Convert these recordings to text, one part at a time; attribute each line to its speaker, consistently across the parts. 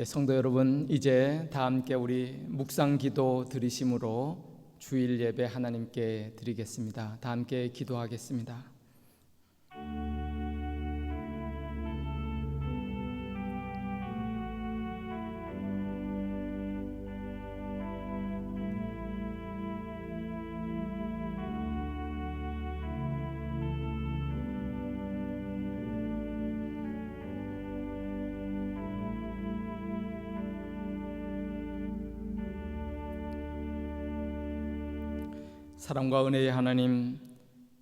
Speaker 1: 성도 여러분, 이제 다 함께 우리 묵상 기도 드리심으로 주일 예배 하나님께 드리겠습니다. 다 함께 기도하겠습니다. 사랑과 은혜의 하나님,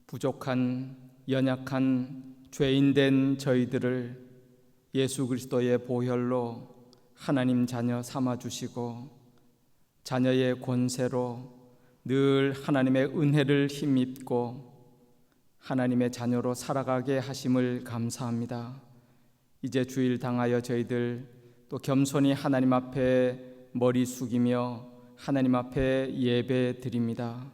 Speaker 1: 부족한 연약한 죄인된 저희들을 예수 그리스도의 보혈로 하나님 자녀 삼아주시고 자녀의 권세로 늘 하나님의 은혜를 힘입고 하나님의 자녀로 살아가게 하심을 감사합니다. 이제 주일 당하여 저희들 또 겸손히 하나님 앞에 머리 숙이며 하나님 앞에 예배 드립니다.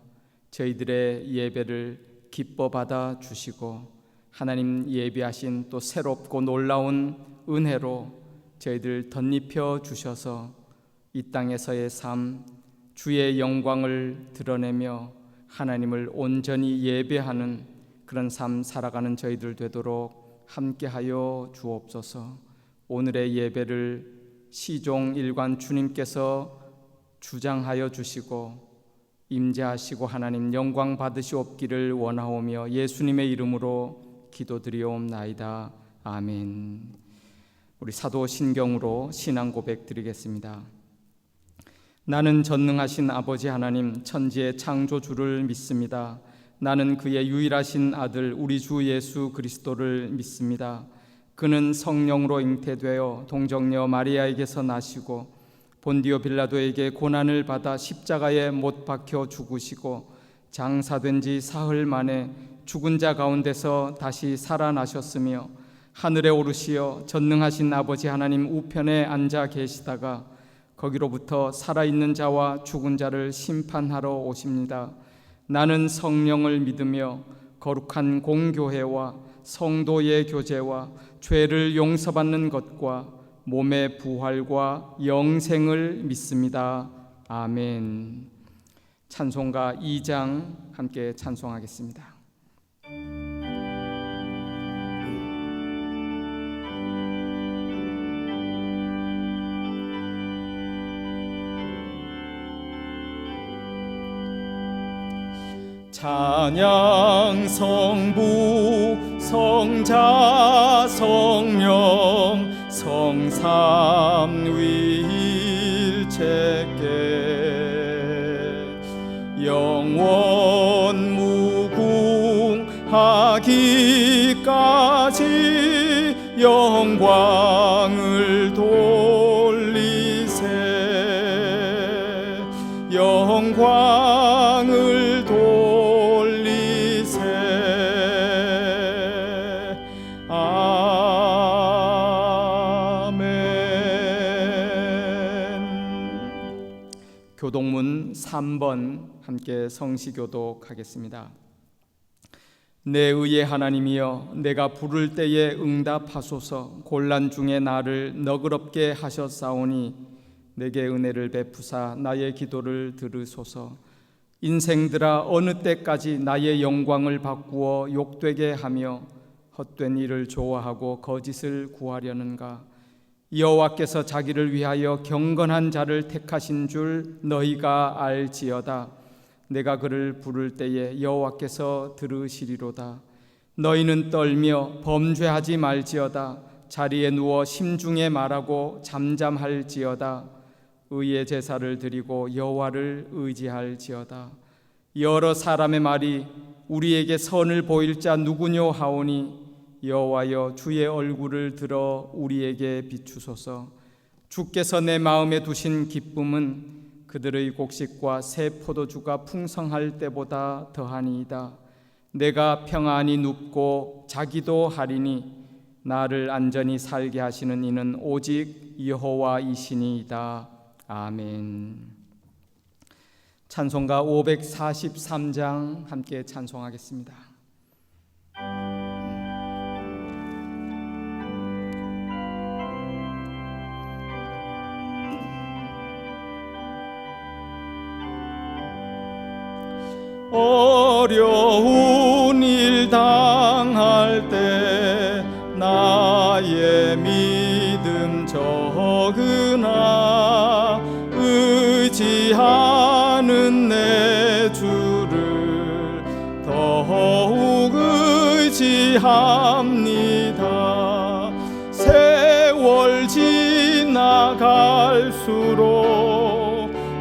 Speaker 1: 저희들의 예배를 기뻐 받아 주시고 하나님 예비하신 또 새롭고 놀라운 은혜로 저희들 덧입혀 주셔서 이 땅에서의 삶, 주의 영광을 드러내며 하나님을 온전히 예배하는 그런 삶 살아가는 저희들 되도록 함께하여 주옵소서. 오늘의 예배를 시종 일관 주님께서 주장하여 주시고 임재하시고 하나님 영광 받으시옵기를 원하오며 예수님의 이름으로 기도드리옵나이다. 아멘. 우리 사도 신경으로 신앙 고백 드리겠습니다. 나는 전능하신 아버지 하나님 천지의 창조주를 믿습니다. 나는 그의 유일하신 아들 우리 주 예수 그리스도를 믿습니다. 그는 성령으로 잉태되어 동정녀 마리아에게서 나시고 본디오 빌라도에게 고난을 받아 십자가에 못 박혀 죽으시고 장사된 지 사흘 만에 죽은 자 가운데서 다시 살아나셨으며 하늘에 오르시어 전능하신 아버지 하나님 우편에 앉아 계시다가 거기로부터 살아있는 자와 죽은 자를 심판하러 오십니다. 나는 성령을 믿으며 거룩한 공교회와 성도의 교제와 죄를 용서받는 것과 몸의 부활과 영생을 믿습니다. 아멘. 찬송가 2장 함께 찬송하겠습니다. 찬양 성부 성자 성령 성삼위일체께 영원 무궁하기까지 영광을 돌리세 영광을 교독문 3번 함께 성시교독하겠습니다. 내 의의 하나님이여 내가 부를 때에 응답하소서. 곤란 중에 나를 너그럽게 하셨사오니 내게 은혜를 베푸사 나의 기도를 들으소서. 인생들아 어느 때까지 나의 영광을 바꾸어 욕되게 하며 헛된 일을 좋아하고 거짓을 구하려는가. 여호와께서 자기를 위하여 경건한 자를 택하신 줄 너희가 알지어다. 내가 그를 부를 때에 여호와께서 들으시리로다. 너희는 떨며 범죄하지 말지어다. 자리에 누워 심중에 말하고 잠잠할지어다. 의의 제사를 드리고 여호와를 의지할지어다. 여러 사람의 말이 우리에게 선을 보일 자 누구뇨 하오니 여호와여 주의 얼굴을 들어 우리에게 비추소서. 주께서 내 마음에 두신 기쁨은 그들의 곡식과 새 포도주가 풍성할 때보다 더하니이다. 내가 평안히 눕고 자기도 하리니 나를 안전히 살게 하시는 이는 오직 여호와이시니이다. 아멘. 찬송가 543장 함께 찬송하겠습니다. 어려운 일 당할 때 나의 믿음 적으나 의지하는 내 주를 더욱 의지합니다. 세월 지나갈수록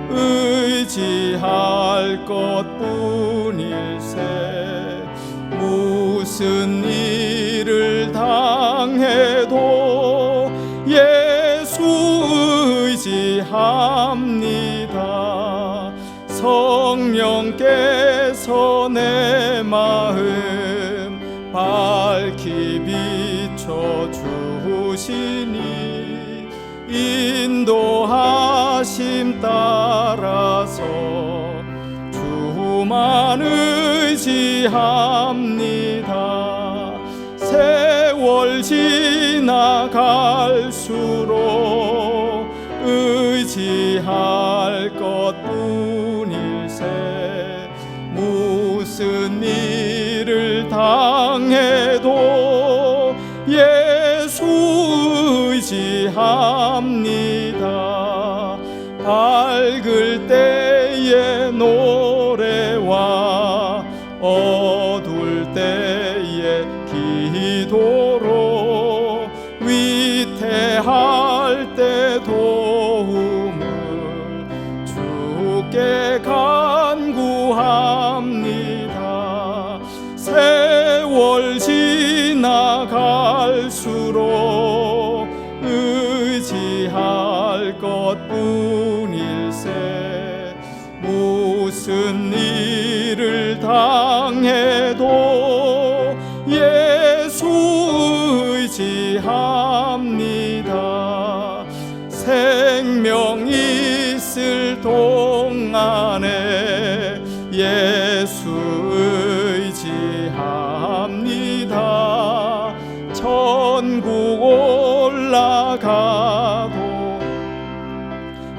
Speaker 1: 의지할 것뿐일세. 무슨 일을 당해도 예수 의지합니다. 성령께서 내 마음 밝히 비춰주시니 인도하심 따라서 주만 의지합니다. 세월 지나갈수록 의지할 것뿐일세. 무슨 일을 당해도 예수 의지합니다. 밝을 때의 노래와 어두울 때의 기도로 위태할 때 도움을 주께 간구합니다. 세월 지나갈수록 의지할 것뿐일세. 무슨 일을 당해도 예수 의지합니다. 생명 있을 동안에 예수 의지합니다. 천국 올라가도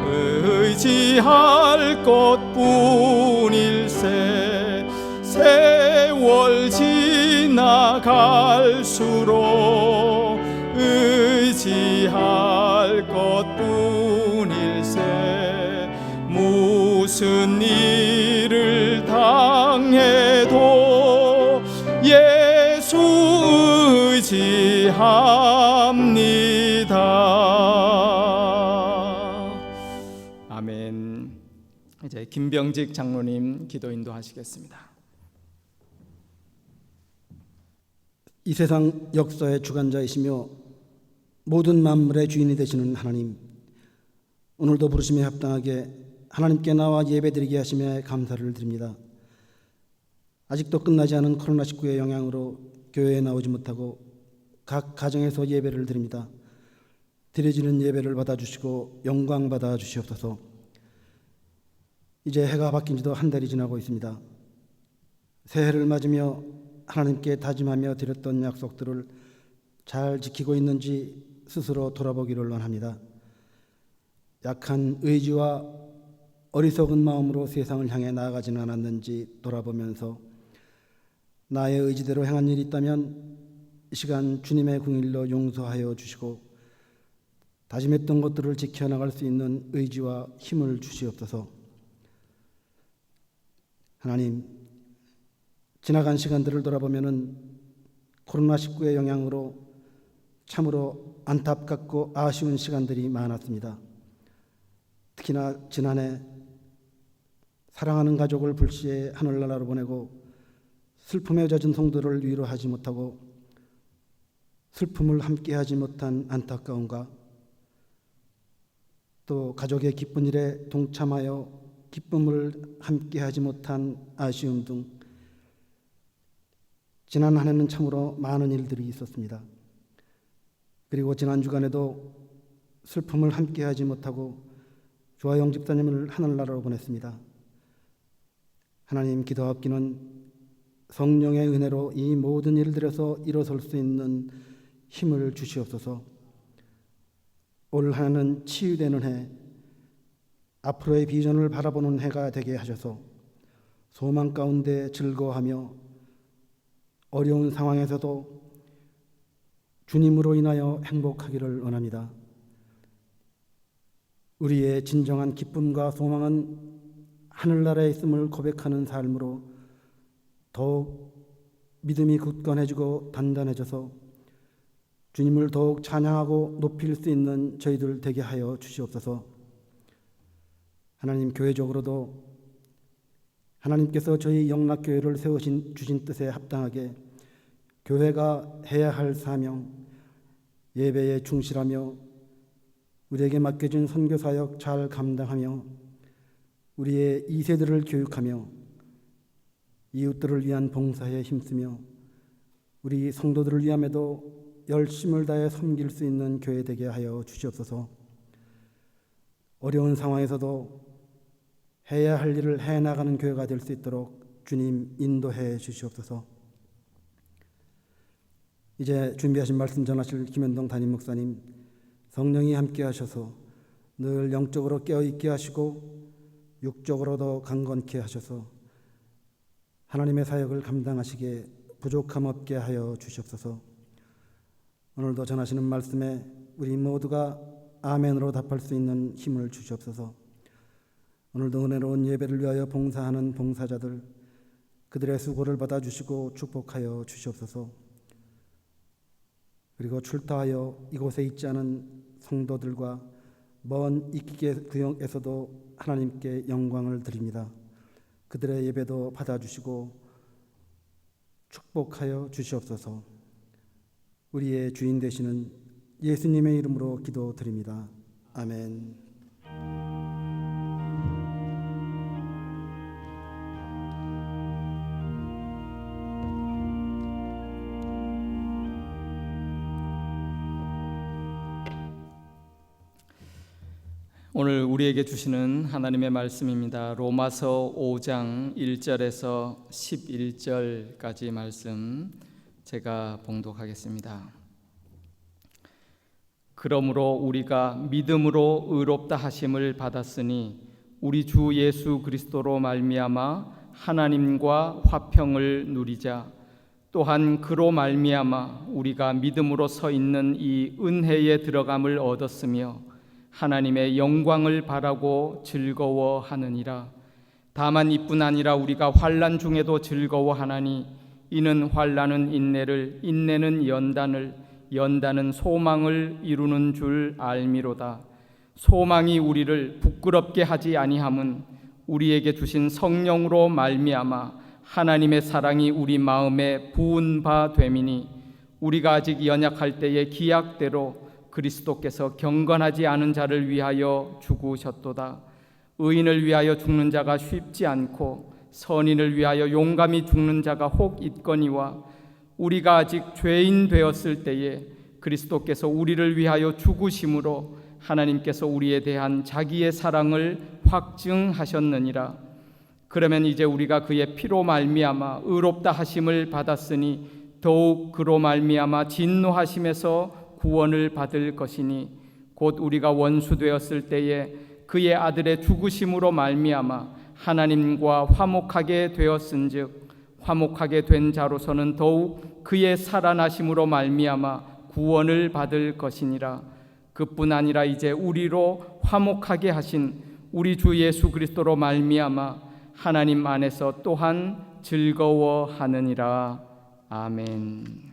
Speaker 1: 의지할 것뿐일세. 세월 지나갈수록 의지할 것뿐일세. 무슨 일을 당해도 예수 의지합니다. 아멘. 이제 김병직 장로님 기도 인도하시겠습니다.
Speaker 2: 이 세상 역사의 주관자이시며 모든 만물의 주인이 되시는 하나님, 오늘도 부르심에 합당하게 하나님께 나와 예배드리게 하심에 감사를 드립니다. 아직도 끝나지 않은 코로나19의 영향으로 교회에 나오지 못하고 각 가정에서 예배를 드립니다. 드려지는 예배를 받아주시고 영광 받아주시옵소서. 이제 해가 바뀐 지도 한 달이 지나고 있습니다. 새해를 맞으며 하나님께 다짐하며 드렸던 약속들을 잘 지키고 있는지 스스로 돌아보기를 원합니다. 약한 의지와 어리석은 마음으로 세상을 향해 나아가지는 않았는지 돌아보면서 나의 의지대로 행한 일이 있다면 이 시간 주님의 긍휼로 용서하여 주시고 다짐했던 것들을 지켜나갈 수 있는 의지와 힘을 주시옵소서. 하나님, 지나간 시간들을 돌아보면은 코로나19의 영향으로 참으로 안타깝고 아쉬운 시간들이 많았습니다. 특히나 지난해 사랑하는 가족을 불시에 하늘나라로 보내고 슬픔에 젖은 성도를 위로하지 못하고 슬픔을 함께하지 못한 안타까움과 또 가족의 기쁜 일에 동참하여 기쁨을 함께하지 못한 아쉬움 등 지난 한 해는 참으로 많은 일들이 있었습니다. 그리고 지난 주간에도 슬픔을 함께하지 못하고 조아영 집사님을 하늘나라로 보냈습니다. 하나님, 기도하옵기는 성령의 은혜로 이 모든 일들에서 일어설 수 있는 힘을 주시옵소서. 올 한 해는 치유되는 해, 앞으로의 비전을 바라보는 해가 되게 하셔서 소망 가운데 즐거워하며 어려운 상황에서도 주님으로 인하여 행복하기를 원합니다. 우리의 진정한 기쁨과 소망은 하늘나라에 있음을 고백하는 삶으로 더욱 믿음이 굳건해지고 단단해져서 주님을 더욱 찬양하고 높일 수 있는 저희들 되게 하여 주시옵소서. 하나님, 교회적으로도 하나님께서 저희 영락교회를 주신 뜻에 합당하게 교회가 해야 할 사명, 예배에 충실하며 우리에게 맡겨진 선교사역 잘 감당하며 우리의 2세들을 교육하며 이웃들을 위한 봉사에 힘쓰며 우리 성도들을 위함에도 열심을 다해 섬길 수 있는 교회 되게 하여 주시옵소서. 어려운 상황에서도 해야 할 일을 해나가는 교회가 될 수 있도록 주님 인도해 주시옵소서. 이제 준비하신 말씀 전하실 김현동 담임 목사님, 성령이 함께 하셔서 늘 영적으로 깨어있게 하시고 육적으로도 강건케 하셔서 하나님의 사역을 감당하시기에 부족함 없게 하여 주시옵소서. 오늘도 전하시는 말씀에 우리 모두가 아멘으로 답할 수 있는 힘을 주시옵소서. 오늘도 은혜로운 예배를 위하여 봉사하는 봉사자들, 그들의 수고를 받아주시고 축복하여 주시옵소서. 그리고 출타하여 이곳에 있지 않은 성도들과 먼 이기계 구역에서도 하나님께 영광을 드립니다. 그들의 예배도 받아주시고 축복하여 주시옵소서. 우리의 주인 되시는 예수님의 이름으로 기도드립니다. 아멘.
Speaker 1: 오늘 우리에게 주시는 하나님의 말씀입니다. 로마서 5장 1절에서 11절까지 말씀 제가 봉독하겠습니다. 그러므로 우리가 믿음으로 의롭다 하심을 받았으니 우리 주 예수 그리스도로 말미암아 하나님과 화평을 누리자. 또한 그로 말미암아 우리가 믿음으로 서 있는 이 은혜에 들어감을 얻었으며 하나님의 영광을 바라고 즐거워하느니라. 다만 이뿐 아니라 우리가 환난 중에도 즐거워하나니 이는 환난은 인내를, 인내는 연단을, 연단은 소망을 이루는 줄 알미로다. 소망이 우리를 부끄럽게 하지 아니함은 우리에게 주신 성령으로 말미암아 하나님의 사랑이 우리 마음에 부은 바 됨이니 우리가 아직 연약할 때의 기약대로 그리스도께서 경건하지 않은 자를 위하여 죽으셨도다. 의인을 위하여 죽는 자가 쉽지 않고 선인을 위하여 용감히 죽는 자가 혹 있거니와 우리가 아직 죄인 되었을 때에 그리스도께서 우리를 위하여 죽으심으로 하나님께서 우리에 대한 자기의 사랑을 확증하셨느니라. 그러면 이제 우리가 그의 피로 말미암아 의롭다 하심을 받았으니 더욱 그로 말미암아 진노하심에서 구원을 받을 것이니 곧 우리가 원수 되었을 때에 그의 아들의 죽으심으로 말미암아 하나님과 화목하게 되었은즉 화목하게 된 자로서는 더욱 그의 살아나심으로 말미암아 구원을 받을 것이니라. 그뿐 아니라 이제 우리로 화목하게 하신 우리 주 예수 그리스도로 말미암아 하나님 안에서 또한 즐거워하느니라. 아멘.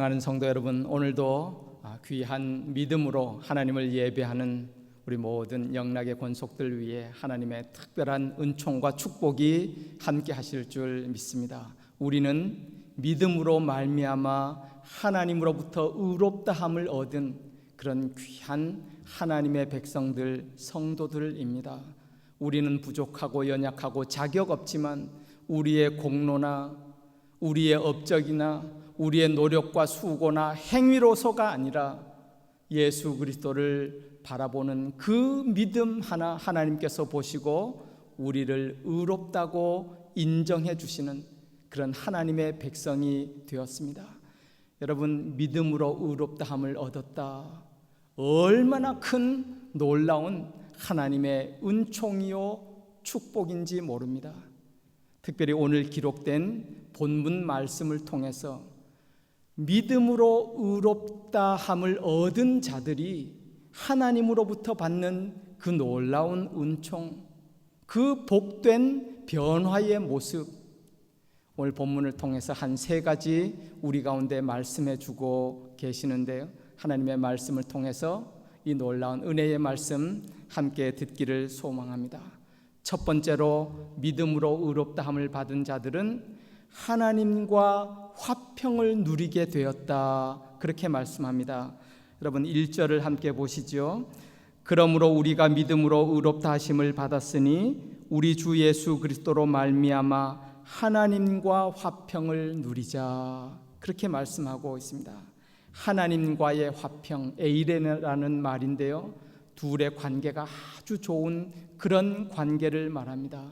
Speaker 1: 사랑하는 성도 여러분, 오늘도 귀한 믿음으로 하나님을 예배하는 우리 모든 영락의 권속들 위해 하나님의 특별한 은총과 축복이 함께 하실 줄 믿습니다. 우리는 믿음으로 말미암아 하나님으로부터 의롭다함을 얻은 그런 귀한 하나님의 백성들, 성도들입니다. 우리는 부족하고 연약하고 자격 없지만 우리의 공로나 우리의 업적이나 우리의 노력과 수고나 행위로서가 아니라 예수 그리스도를 바라보는 그 믿음 하나 하나님께서 보시고 우리를 의롭다고 인정해 주시는 그런 하나님의 백성이 되었습니다. 여러분, 믿음으로 의롭다함을 얻었다. 얼마나 큰 놀라운 하나님의 은총이요 축복인지 모릅니다. 특별히 오늘 기록된 본문 말씀을 통해서 믿음으로 의롭다함을 얻은 자들이 하나님으로부터 받는 그 놀라운 은총, 그 복된 변화의 모습, 오늘 본문을 통해서 한 3가지 우리 가운데 말씀해 주고 계시는데요, 하나님의 말씀을 통해서 이 놀라운 은혜의 말씀 함께 듣기를 소망합니다. 첫 번째로 믿음으로 의롭다함을 받은 자들은 하나님과 화평을 누리게 되었다, 그렇게 말씀합니다. 여러분 1절을 함께 보시죠. 그러므로 우리가 믿음으로 의롭다 하심을 받았으니 우리 주 예수 그리스도로 말미암아 하나님과 화평을 누리자, 그렇게 말씀하고 있습니다. 하나님과의 화평, 에이레라는 말인데요, 둘의 관계가 아주 좋은 그런 관계를 말합니다.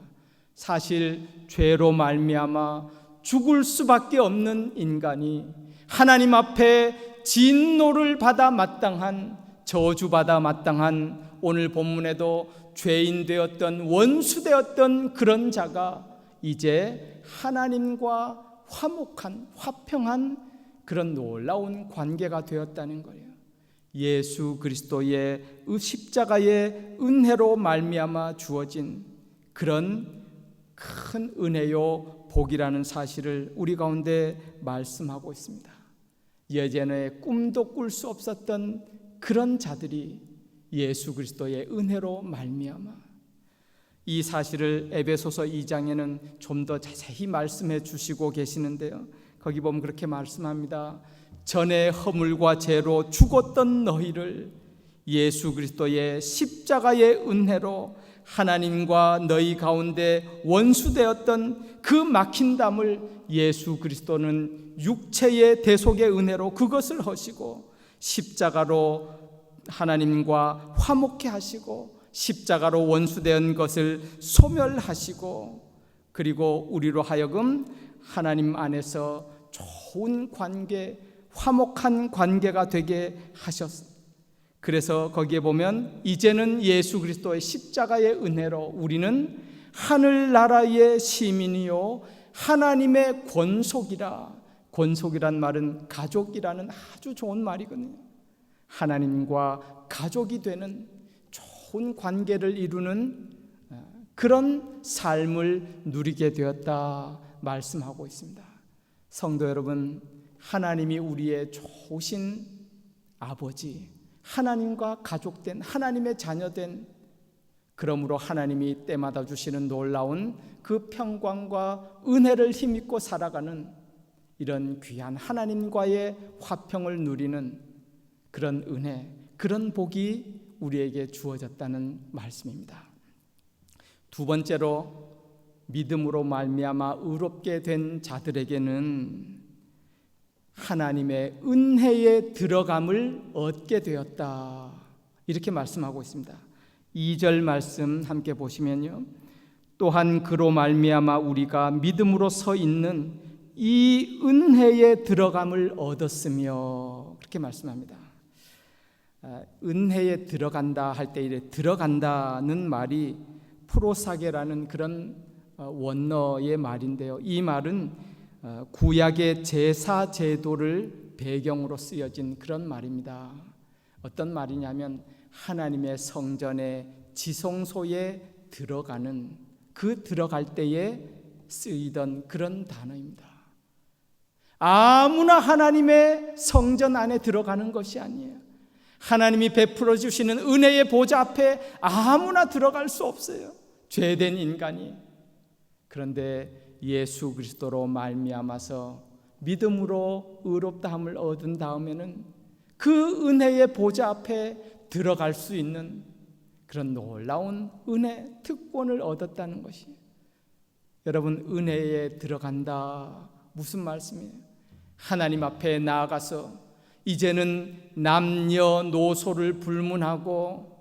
Speaker 1: 사실 죄로 말미암아 죽을 수밖에 없는 인간이 하나님 앞에 진노를 받아 마땅한, 저주받아 마땅한, 오늘 본문에도 죄인 되었던, 원수 되었던 그런 자가 이제 하나님과 화목한, 화평한 그런 놀라운 관계가 되었다는 거예요. 예수 그리스도의 십자가의 은혜로 말미암아 주어진 그런 큰 은혜요 복이라는 사실을 우리 가운데 말씀하고 있습니다. 예전에 꿈도 꿀 수 없었던 그런 자들이 예수 그리스도의 은혜로 말미암아, 이 사실을 에베소서 2장에는 좀 더 자세히 말씀해 주시고 계시는데요, 거기 보면 그렇게 말씀합니다. 전에 허물과 죄로 죽었던 너희를 예수 그리스도의 십자가의 은혜로 하나님과 너희 가운데 원수되었던 그 막힌 담을 예수 그리스도는 육체의 대속의 은혜로 그것을 하시고 십자가로 하나님과 화목케 하시고 십자가로 원수된 것을 소멸하시고, 그리고 우리로 하여금 하나님 안에서 좋은 관계, 화목한 관계가 되게 하셨습니다. 그래서 거기에 보면 이제는 예수 그리스도의 십자가의 은혜로 우리는 하늘나라의 시민이요 하나님의 권속이라. 권속이란 말은 가족이라는 아주 좋은 말이거든요. 하나님과 가족이 되는 좋은 관계를 이루는 그런 삶을 누리게 되었다 말씀하고 있습니다. 성도 여러분, 하나님이 우리의 좋으신 아버지, 하나님과 가족된, 하나님의 자녀된, 그러므로 하나님이 때마다 주시는 놀라운 그 평강과 은혜를 힘입고 살아가는 이런 귀한 하나님과의 화평을 누리는 그런 은혜, 그런 복이 우리에게 주어졌다는 말씀입니다. 두 번째로 믿음으로 말미암아 의롭게 된 자들에게는 하나님의 은혜에 들어감을 얻게 되었다, 이렇게 말씀하고 있습니다. 2절 말씀 함께 보시면요, 또한 그로 말미암아 우리가 믿음으로 서 있는 이 은혜에 들어감을 얻었으며, 그렇게 말씀합니다. 은혜에 들어간다 할 때 이래 들어간다는 말이 프로사게라는 그런 원어의 말인데요, 이 말은 구약의 제사 제도를 배경으로 쓰여진 그런 말입니다. 어떤 말이냐면 하나님의 성전의 지성소에 들어가는, 그 들어갈 때에 쓰이던 그런 단어입니다. 아무나 하나님의 성전 안에 들어가는 것이 아니에요. 하나님이 베풀어 주시는 은혜의 보좌 앞에 아무나 들어갈 수 없어요. 죄된 인간이. 그런데 예수 그리스도로 말미암아서 믿음으로 의롭다함을 얻은 다음에는 그 은혜의 보좌 앞에 들어갈 수 있는 그런 놀라운 은혜, 특권을 얻었다는 것이에요. 여러분, 은혜에 들어간다. 무슨 말씀이에요? 하나님 앞에 나아가서 이제는 남녀노소를 불문하고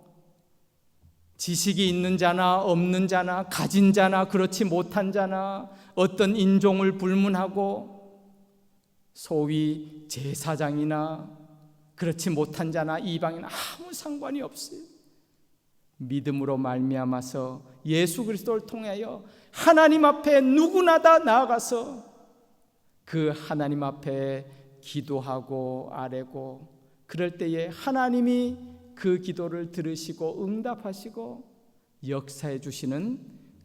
Speaker 1: 지식이 있는 자나 없는 자나 가진 자나 그렇지 못한 자나 어떤 인종을 불문하고 소위 제사장이나 그렇지 못한 자나 이방이나 아무 상관이 없어요. 믿음으로 말미암아서 예수 그리스도를 통하여 하나님 앞에 누구나 다 나아가서 그 하나님 앞에 기도하고 아뢰고 그럴 때에 하나님이 그 기도를 들으시고 응답하시고 역사해 주시는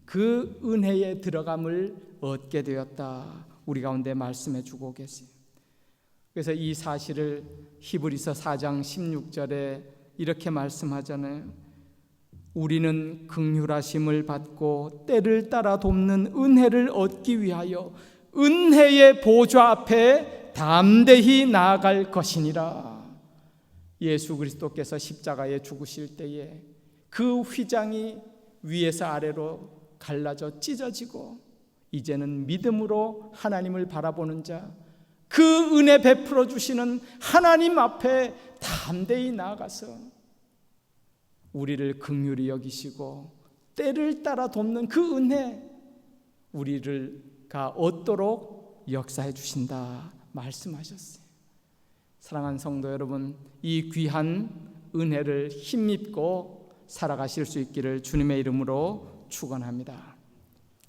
Speaker 1: 그 은혜에 들어감을 얻게 되었다. 우리 가운데 말씀해 주고 계세요. 그래서 이 사실을 히브리서 4장 16절에 이렇게 말씀하잖아요. 우리는 긍휼하심을 받고 때를 따라 돕는 은혜를 얻기 위하여 은혜의 보좌 앞에 담대히 나아갈 것이니라. 예수 그리스도께서 십자가에 죽으실 때에 그 휘장이 위에서 아래로 갈라져 찢어지고 이제는 믿음으로 하나님을 바라보는 자, 그 은혜 베풀어 주시는 하나님 앞에 담대히 나아가서 우리를 긍휼히 여기시고 때를 따라 돕는 그 은혜 우리가 얻도록 역사해 주신다 말씀하셨어요. 사랑하는 성도 여러분, 이 귀한 은혜를 힘입고 살아가실 수 있기를 주님의 이름으로 축원합니다.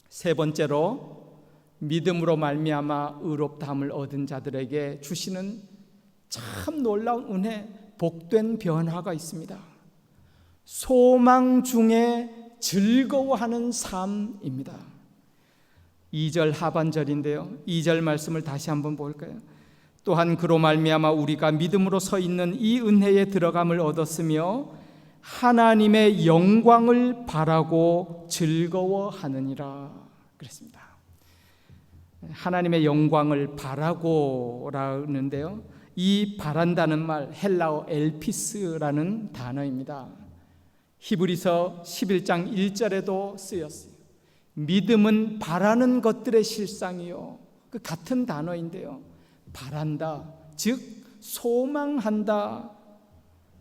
Speaker 1: 세 번째로 믿음으로 말미암아 의롭다함을 얻은 자들에게 주시는 참 놀라운 은혜, 복된 변화가 있습니다. 소망 중에 즐거워하는 삶입니다. 2절 하반절인데요, 2절 말씀을 다시 한번 볼까요? 또한 그로 말미암아 우리가 믿음으로 서 있는 이 은혜에 들어감을 얻었으며 하나님의 영광을 바라고 즐거워하느니라 그랬습니다. 하나님의 영광을 바라고라는데요, 이 바란다는 말 헬라어 엘피스라는 단어입니다. 히브리서 11장 1절에도 쓰였어요. 믿음은 바라는 것들의 실상이요. 그 같은 단어인데요, 바란다, 즉 소망한다,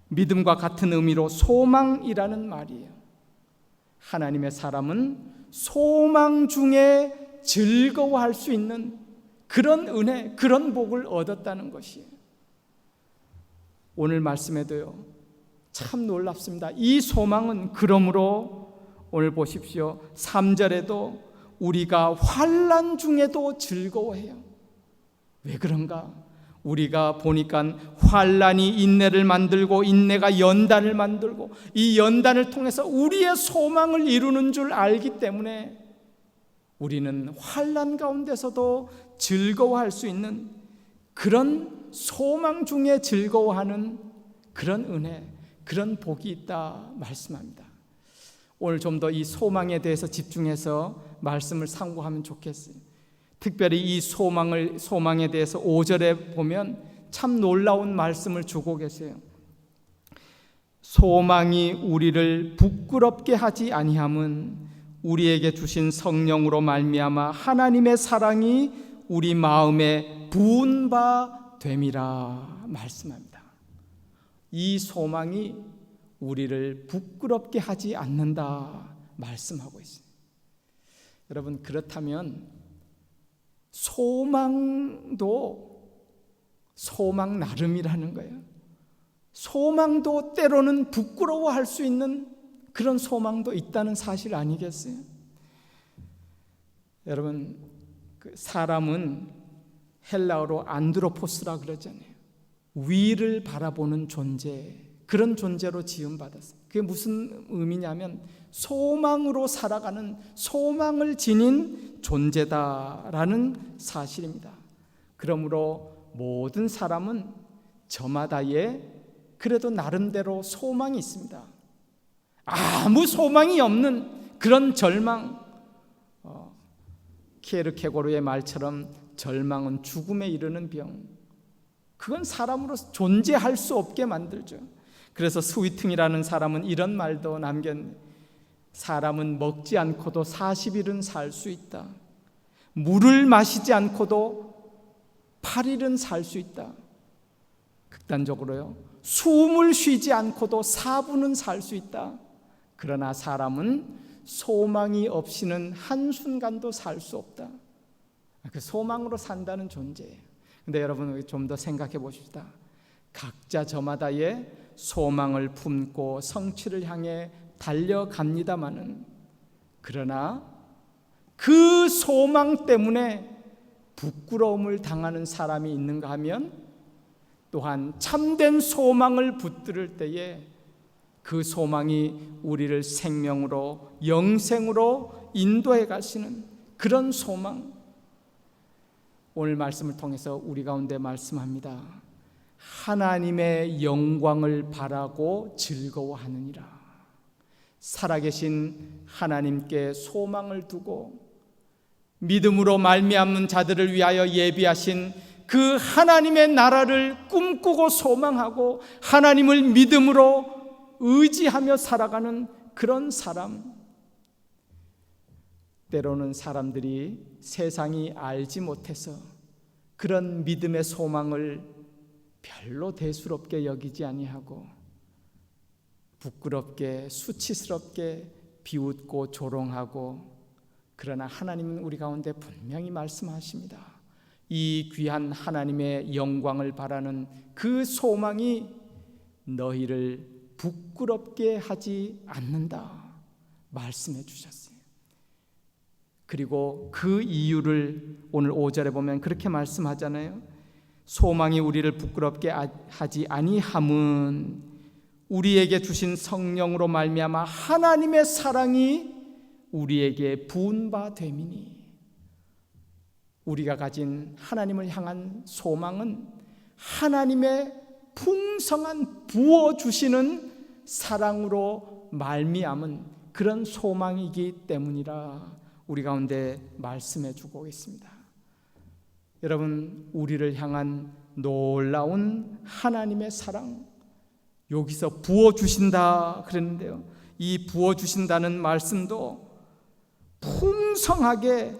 Speaker 1: 믿음과 같은 의미로 소망이라는 말이에요. 하나님의 사람은 소망 중에 즐거워할 수 있는 그런 은혜, 그런 복을 얻었다는 것이에요. 오늘 말씀에도요, 참 놀랍습니다. 이 소망은 그러므로 오늘 보십시오. 3절에도 우리가 환난 중에도 즐거워해요. 왜 그런가? 우리가 보니까 환난이 인내를 만들고 인내가 연단을 만들고 이 연단을 통해서 우리의 소망을 이루는 줄 알기 때문에 우리는 환난 가운데서도 즐거워할 수 있는 그런 소망 중에 즐거워하는 그런 은혜, 그런 복이 있다 말씀합니다. 오늘 좀 더 이 소망에 대해서 집중해서 말씀을 상고하면 좋겠어요. 특별히 이 소망에 대해서 5절에 보면 참 놀라운 말씀을 주고 계세요. 소망이 우리를 부끄럽게 하지 아니함은 우리에게 주신 성령으로 말미암아 하나님의 사랑이 우리 마음에 부은 바 됨이라 말씀합니다. 이 소망이 우리를 부끄럽게 하지 않는다 말씀하고 있습니다. 여러분, 그렇다면 소망도 소망 나름이라는 거예요. 소망도 때로는 부끄러워할 수 있는 그런 소망도 있다는 사실 아니겠어요? 여러분, 그 사람은 헬라어로 안드로포스라 그러잖아요. 위를 바라보는 존재, 그런 존재로 지음받았어요. 그게 무슨 의미냐면 소망으로 살아가는, 소망을 지닌 존재다라는 사실입니다. 그러므로 모든 사람은 저마다의 그래도 나름대로 소망이 있습니다. 아무 소망이 없는 그런 절망, 키에르케고르의 말처럼 절망은 죽음에 이르는 병, 그건 사람으로서 존재할 수 없게 만들죠. 그래서 스위퉁이라는 사람은 이런 말도 남겼네. 사람은 먹지 않고도 40일은 살 수 있다. 물을 마시지 않고도 8일은 살 수 있다. 극단적으로요, 숨을 쉬지 않고도 4분은 살 수 있다. 그러나 사람은 소망이 없이는 한순간도 살 수 없다. 그 소망으로 산다는 존재예요. 근데 여러분 좀 더 생각해 보십시다. 각자 저마다의 소망을 품고 성취를 향해 달려갑니다마는, 그러나 그 소망 때문에 부끄러움을 당하는 사람이 있는가 하면, 또한 참된 소망을 붙들을 때에 그 소망이 우리를 생명으로, 영생으로 인도해 가시는 그런 소망, 오늘 말씀을 통해서 우리 가운데 말씀합니다. 하나님의 영광을 바라고 즐거워하느니라. 살아계신 하나님께 소망을 두고 믿음으로 말미암는 자들을 위하여 예비하신 그 하나님의 나라를 꿈꾸고 소망하고 하나님을 믿음으로 의지하며 살아가는 그런 사람, 때로는 사람들이 세상이 알지 못해서 그런 믿음의 소망을 별로 대수롭게 여기지 아니하고 부끄럽게 수치스럽게 비웃고 조롱하고, 그러나 하나님은 우리 가운데 분명히 말씀하십니다. 이 귀한 하나님의 영광을 바라는 그 소망이 너희를 부끄럽게 하지 않는다 말씀해 주셨어요. 그리고 그 이유를 오늘 5절에 보면 그렇게 말씀하잖아요. 소망이 우리를 부끄럽게 하지 아니함은 우리에게 주신 성령으로 말미암아 하나님의 사랑이 우리에게 부은 바 됨이니. 우리가 가진 하나님을 향한 소망은 하나님의 풍성한 부어주시는 사랑으로 말미암은 그런 소망이기 때문이라 우리 가운데 말씀해 주고 있습니다. 여러분, 우리를 향한 놀라운 하나님의 사랑, 여기서 부어주신다 그랬는데요, 이 부어주신다는 말씀도 풍성하게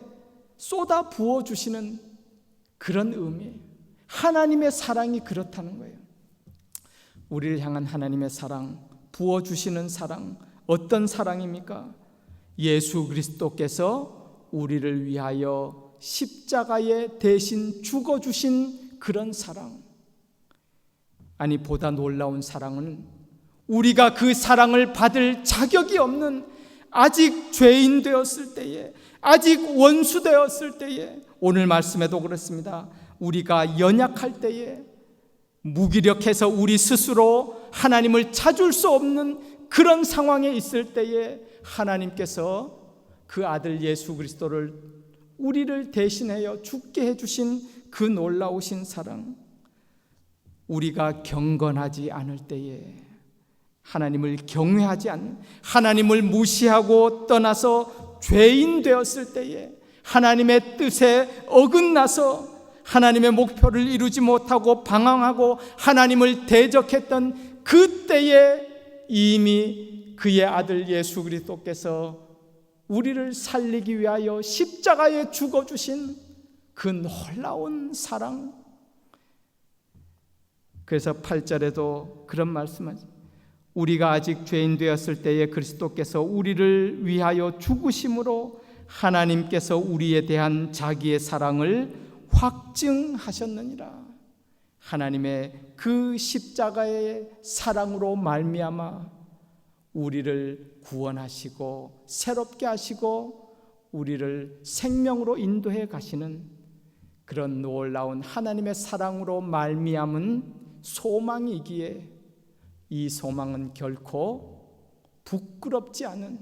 Speaker 1: 쏟아 부어주시는 그런 의미, 하나님의 사랑이 그렇다는 거예요. 우리를 향한 하나님의 사랑, 부어주시는 사랑, 어떤 사랑입니까? 예수 그리스도께서 우리를 위하여 십자가에 대신 죽어주신 그런 사랑. 아니, 보다 놀라운 사랑은 우리가 그 사랑을 받을 자격이 없는, 아직 죄인 되었을 때에, 아직 원수 되었을 때에, 오늘 말씀에도 그렇습니다. 우리가 연약할 때에, 무기력해서 우리 스스로 하나님을 찾을 수 없는 그런 상황에 있을 때에 하나님께서 그 아들 예수 그리스도를 우리를 대신하여 죽게 해주신 그 놀라우신 사랑, 우리가 경건하지 않을 때에, 하나님을 경외하지 않는, 하나님을 무시하고 떠나서 죄인 되었을 때에, 하나님의 뜻에 어긋나서 하나님의 목표를 이루지 못하고 방황하고 하나님을 대적했던 그때에 이미 그의 아들 예수 그리스도께서 우리를 살리기 위하여 십자가에 죽어주신 그 놀라운 사랑. 그래서 8절에도 그런 말씀하죠. 우리가 아직 죄인 되었을 때에 그리스도께서 우리를 위하여 죽으심으로 하나님께서 우리에 대한 자기의 사랑을 확증하셨느니라. 하나님의 그 십자가의 사랑으로 말미암아 우리를 구원하시고 새롭게 하시고 우리를 생명으로 인도해 가시는 그런 놀라운 하나님의 사랑으로 말미암은 소망이기에, 이 소망은 결코 부끄럽지 않은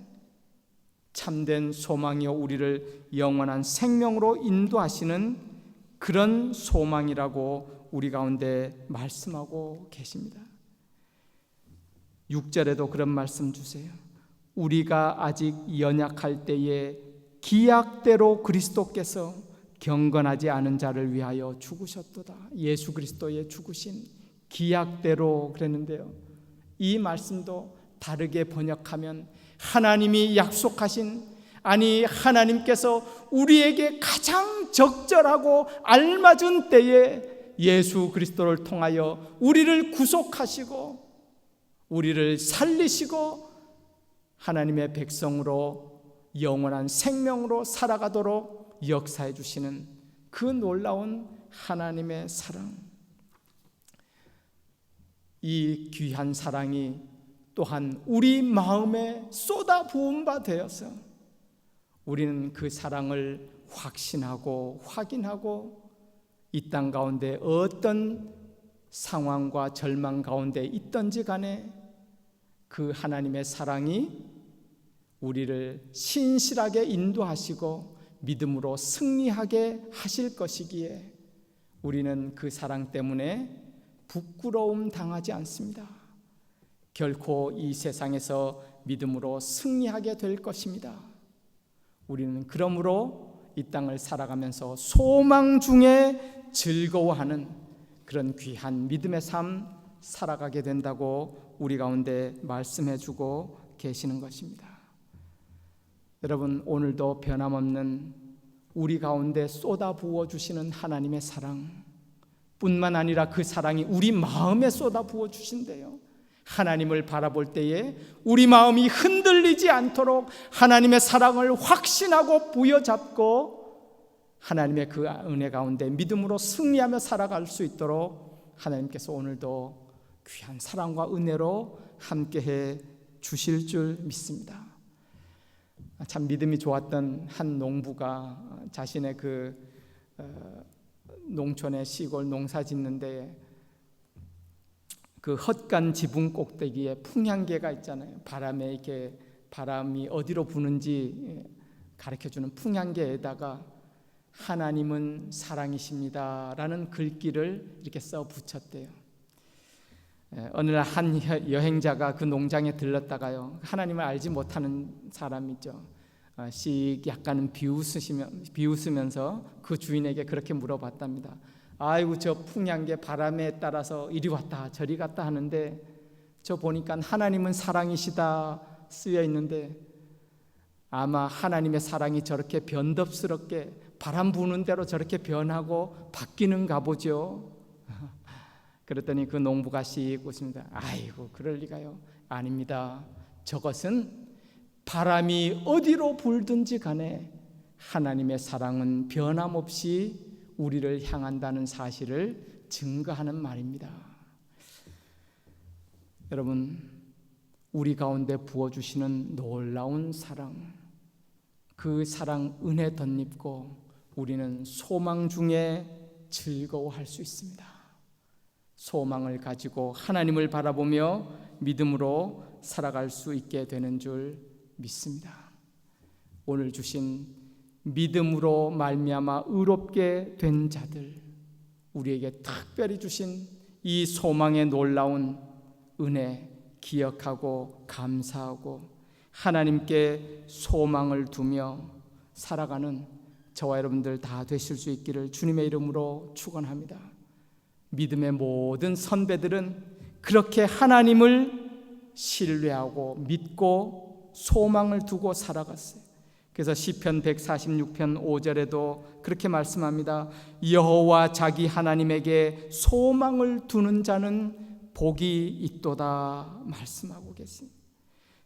Speaker 1: 참된 소망이요, 우리를 영원한 생명으로 인도하시는 그런 소망이라고 우리 가운데 말씀하고 계십니다. 6절에도 그런 말씀 주세요. 우리가 아직 연약할 때에 기약대로 그리스도께서 경건하지 않은 자를 위하여 죽으셨도다. 예수 그리스도의 죽으신 기약대로 그랬는데요. 이 말씀도 다르게 번역하면 하나님이 약속하신, 아니 하나님께서 우리에게 가장 적절하고 알맞은 때에 예수 그리스도를 통하여 우리를 구속하시고 우리를 살리시고 하나님의 백성으로 영원한 생명으로 살아가도록 역사해 주시는 그 놀라운 하나님의 사랑, 이 귀한 사랑이 또한 우리 마음에 쏟아부은 바 되어서 우리는 그 사랑을 확신하고 확인하고 이 땅 가운데 어떤 상황과 절망 가운데 있든지 간에 그 하나님의 사랑이 우리를 신실하게 인도하시고 믿음으로 승리하게 하실 것이기에 우리는 그 사랑 때문에 부끄러움 당하지 않습니다. 결코 이 세상에서 믿음으로 승리하게 될 것입니다. 우리는 그러므로 이 땅을 살아가면서 소망 중에 즐거워하는 그런 귀한 믿음의 삶 살아가게 된다고 우리 가운데 말씀해 주고 계시는 것입니다. 여러분, 오늘도 변함없는 우리 가운데 쏟아부어 주시는 하나님의 사랑 뿐만 아니라 그 사랑이 우리 마음에 쏟아부어 주신대요. 하나님을 바라볼 때에 우리 마음이 흔들리지 않도록 하나님의 사랑을 확신하고 부여잡고 하나님의 그 은혜 가운데 믿음으로 승리하며 살아갈 수 있도록 하나님께서 오늘도 귀한 사랑과 은혜로 함께해 주실 줄 믿습니다. 참 믿음이 좋았던 한 농부가 자신의 그 농촌의 시골 농사 짓는데 그 헛간 지붕 꼭대기에 풍향계가 있잖아요. 바람에 이렇게 바람이 어디로 부는지 가르쳐주는 풍향계에다가 하나님은 사랑이십니다라는 글귀를 이렇게 써 붙였대요. 어느 날 한 여행자가 그 농장에 들렀다가요, 하나님을 알지 못하는 사람이죠. 약간은 비웃으면서 그 주인에게 그렇게 물어봤답니다. 아이고, 저 풍향계 바람에 따라서 이리 왔다 저리 갔다 하는데 저 보니까 하나님은 사랑이시다 쓰여 있는데 아마 하나님의 사랑이 저렇게 변덕스럽게 바람 부는 대로 저렇게 변하고 바뀌는가 보죠. 그랬더니 그 농부가 씩 웃습니다. 아이고, 그럴 리가요. 아닙니다. 저것은 바람이 어디로 불든지 간에 하나님의 사랑은 변함없이 우리를 향한다는 사실을 증거하는 말입니다. 여러분, 우리 가운데 부어주시는 놀라운 사랑, 그 사랑 은혜 덧입고 우리는 소망 중에 즐거워할 수 있습니다. 소망을 가지고 하나님을 바라보며 믿음으로 살아갈 수 있게 되는 줄 믿습니다. 오늘 주신 믿음으로 말미암아 의롭게 된 자들, 우리에게 특별히 주신 이 소망의 놀라운 은혜 기억하고 감사하고 하나님께 소망을 두며 살아가는 저와 여러분들 다 되실 수 있기를 주님의 이름으로 축원합니다. 믿음의 모든 선배들은 그렇게 하나님을 신뢰하고 믿고 소망을 두고 살아갔어요. 그래서 시편 146편 5절에도 그렇게 말씀합니다. 여호와 자기 하나님에게 소망을 두는 자는 복이 있도다 말씀하고 계십니다.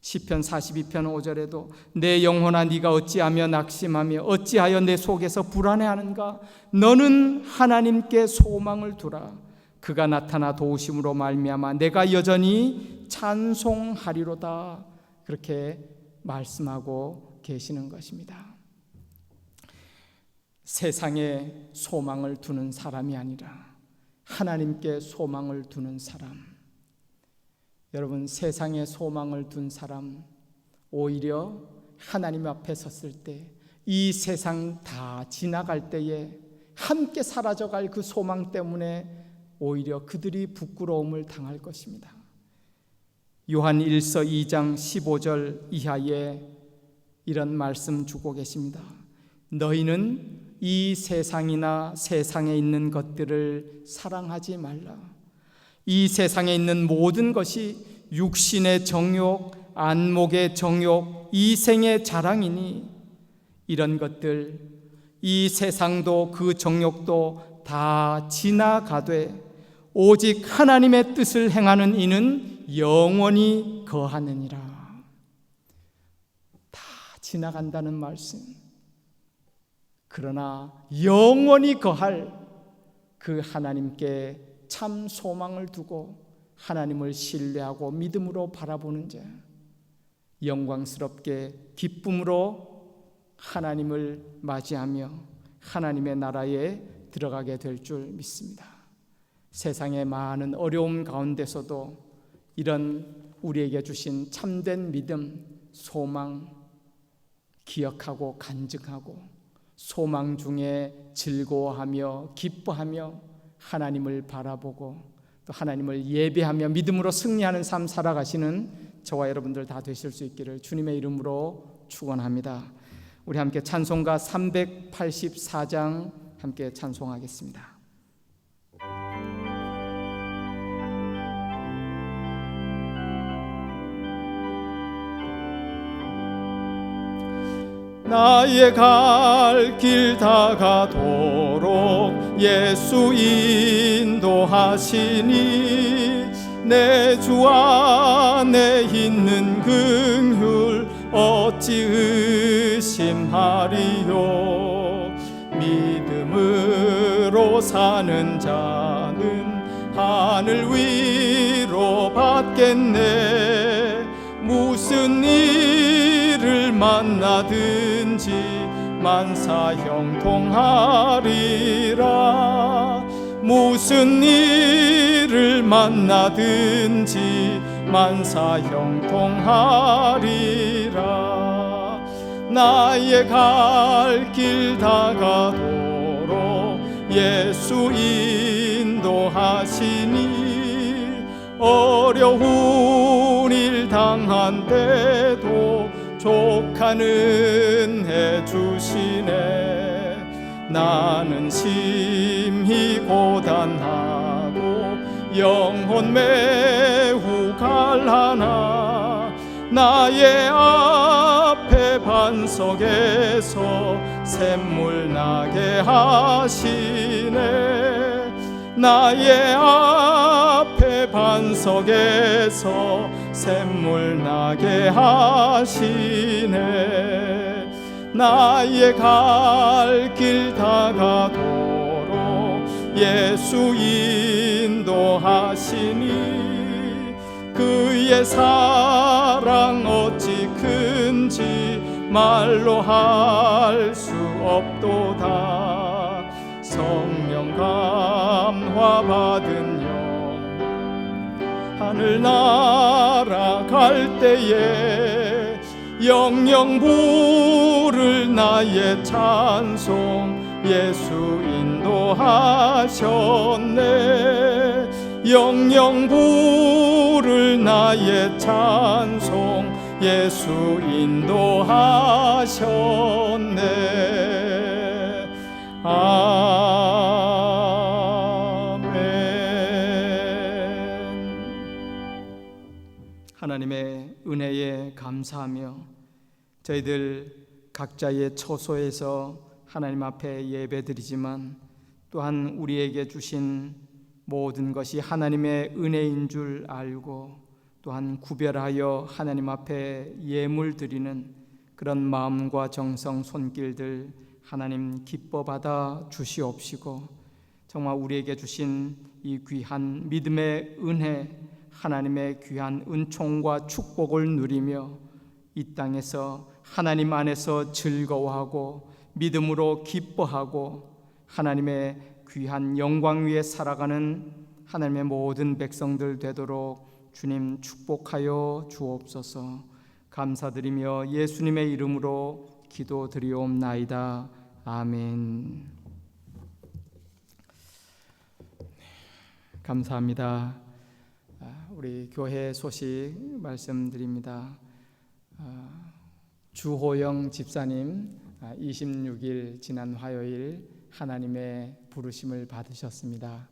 Speaker 1: 시편 42편 5절에도 내 영혼아 네가 어찌하며 낙심하며 어찌하여 내 속에서 불안해하는가? 너는 하나님께 소망을 두라. 그가 나타나 도우심으로 말미암아 내가 여전히 찬송하리로다. 그렇게 말씀하고 계시는 것입니다. 세상에 소망을 두는 사람이 아니라 하나님께 소망을 두는 사람. 여러분, 세상에 소망을 둔 사람, 오히려 하나님 앞에 섰을 때, 이 세상 다 지나갈 때에 함께 사라져갈 그 소망 때문에 오히려 그들이 부끄러움을 당할 것입니다. 요한 1서 2장 15절 이하에 이런 말씀 주고 계십니다. 너희는 이 세상이나 세상에 있는 것들을 사랑하지 말라. 이 세상에 있는 모든 것이 육신의 정욕, 안목의 정욕, 이생의 자랑이니 이런 것들, 이 세상도 그 정욕도 다 지나가되 오직 하나님의 뜻을 행하는 이는 영원히 거하느니라. 다 지나간다는 말씀. 그러나 영원히 거할 그 하나님께 참 소망을 두고 하나님을 신뢰하고 믿음으로 바라보는 자, 영광스럽게 기쁨으로 하나님을 맞이하며 하나님의 나라에 들어가게 될 줄 믿습니다. 세상의 많은 어려움 가운데서도 이런 우리에게 주신 참된 믿음, 소망 기억하고 간증하고 소망 중에 즐거워하며 기뻐하며 하나님을 바라보고 또 하나님을 예배하며 믿음으로 승리하는 삶 살아가시는 저와 여러분들 다 되실 수 있기를 주님의 이름으로 축원합니다. 우리 함께 찬송가 384장 함께 찬송하겠습니다. 나의 갈 길 다가도록 예수 인도하시니 내 주 안에 있는 긍휼 어찌 의심하리요. 믿음으로 사는 자는 하늘 위로 받겠네. 무슨 일을 만나든지 만사 형통하리라. 무슨 일을 만나든지 만사 형통하리라. 나의 갈 길 다가도록 예수 인도하시니 어려운 일 당한 때도 족한 은혜 주시네. 나는 심히 고단하고 영혼 매우 갈하나 나의 앞에 반석에서 샘물 나게 하시네. 나의 앞에 반석에서 샘물 나게 하시네. 나의 갈 길 다가도록 예수 인도하시니 그의 사랑 어찌 큰지 말로 할 수 없도다. 성령 감화 받은 영 하늘 날아갈 때에 영영 부를 나의 찬송 예수 인도하셨네. 영영 부를 나의 찬송 예수 인도하셨네. 하나님의 은혜에 감사하며 저희들 각자의 처소에서 하나님 앞에 예배드리지만 또한 우리에게 주신 모든 것이 하나님의 은혜인 줄 알고 또한 구별하여 하나님 앞에 예물 드리는 그런 마음과 정성 손길들 하나님 기뻐 받아 주시옵시고 정말 우리에게 주신 이 귀한 믿음의 은혜 하나님의 귀한 은총과 축복을 누리며 이 땅에서 하나님 안에서 즐거워하고 믿음으로 기뻐하고 하나님의 귀한 영광 위에 살아가는 하나님의 모든 백성들 되도록 주님 축복하여 주옵소서. 감사드리며 예수님의 이름으로 기도드리옵나이다. 아멘. 감사합니다. 우리 교회 소식 말씀드립니다. 주호영 집사님 26일 지난 화요일 하나님의 부르심을 받으셨습니다.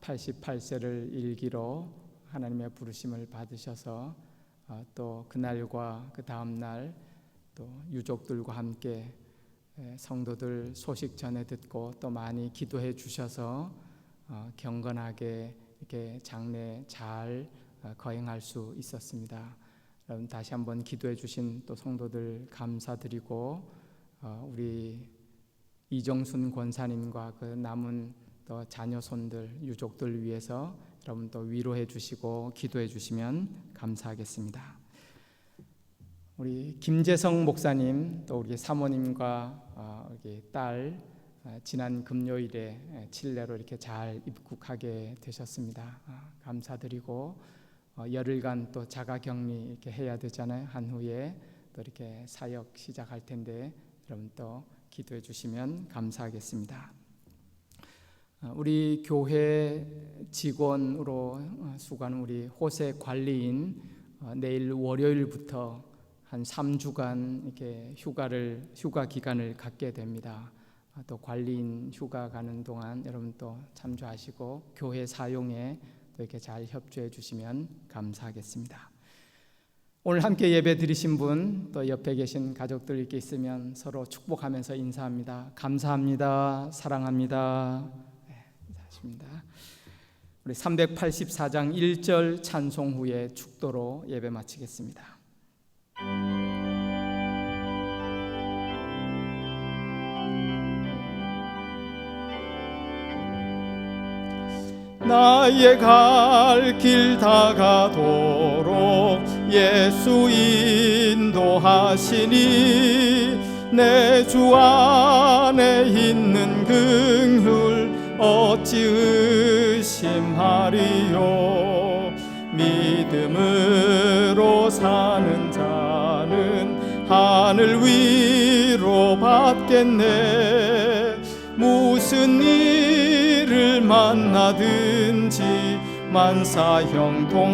Speaker 1: 88세를 일기로 하나님의 부르심을 받으셔서 또 그날과 그 다음 날 또 유족들과 함께 성도들 소식 전해 듣고 또 많이 기도해 주셔서 경건하게 이렇게 장례 잘 거행할 수 있었습니다. 여러분 다시 한번 기도해 주신 또 성도들 감사드리고 우리 이정순 권사님과 그 남은 또 자녀손들 유족들 위해서 여러분 또 위로해 주시고 기도해 주시면 감사하겠습니다. 우리 김재성 목사님 또 우리 사모님과 우리 딸 지난 금요일에 칠레로 이렇게 잘 입국하게 되셨습니다. 감사드리고 열흘간 또 자가격리 이렇게 해야 되잖아요. 한 후에 또 이렇게 사역 시작할 텐데 여러분 또 기도해 주시면 감사하겠습니다. 우리 교회 직원으로 수고하는 우리 호세 관리인 내일 월요일부터 한 3주간 이렇게 휴가 기간을 갖게 됩니다. 또 관리인 휴가 가는 동안 여러분 또 참조하시고 교회 사용에 또 이렇게 잘 협조해 주시면 감사하겠습니다. 오늘 함께 예배 드리신 분 또 옆에 계신 가족들 이렇게 있으면 서로 축복하면서 인사합니다. 감사합니다. 사랑합니다. 인사하십니다. 우리 384장 1절 찬송 후에 축도로 예배 마치겠습니다. 나의 갈 길 다가도록 예수 인도하시니 내 주 안에 있는 긍휼 어찌 의심하리요. 믿음으로 사는 자는 하늘 위로 받겠네. 무슨 일을 만나든지 만사 형통하리라.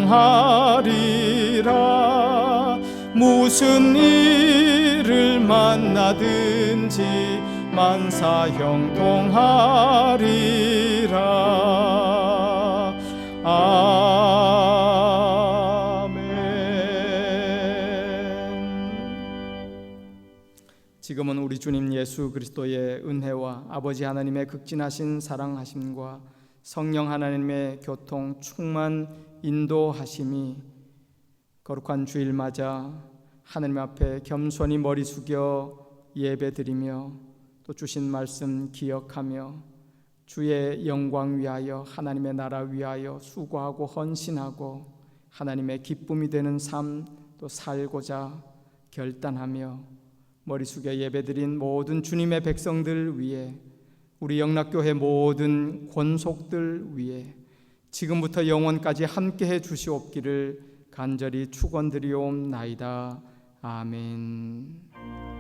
Speaker 1: 무슨 일을 만나든지 만사 형통하리라. 지금은 우리 주님 예수 그리스도의 은혜와 아버지 하나님의 극진하신 사랑하심과 성령 하나님의 교통 충만 인도하심이 거룩한 주일 맞아 하나님 앞에 겸손히 머리 숙여 예배드리며 또 주신 말씀 기억하며 주의 영광 위하여 하나님의 나라 위하여 수고하고 헌신하고 하나님의 기쁨이 되는 삶 또 살고자 결단하며 머리 숙여 예배드린 모든 주님의 백성들 위해 우리 영락교회 모든 권속들 위해 지금부터 영원까지 함께해 주시옵기를 간절히 축원드리옵나이다. 아멘.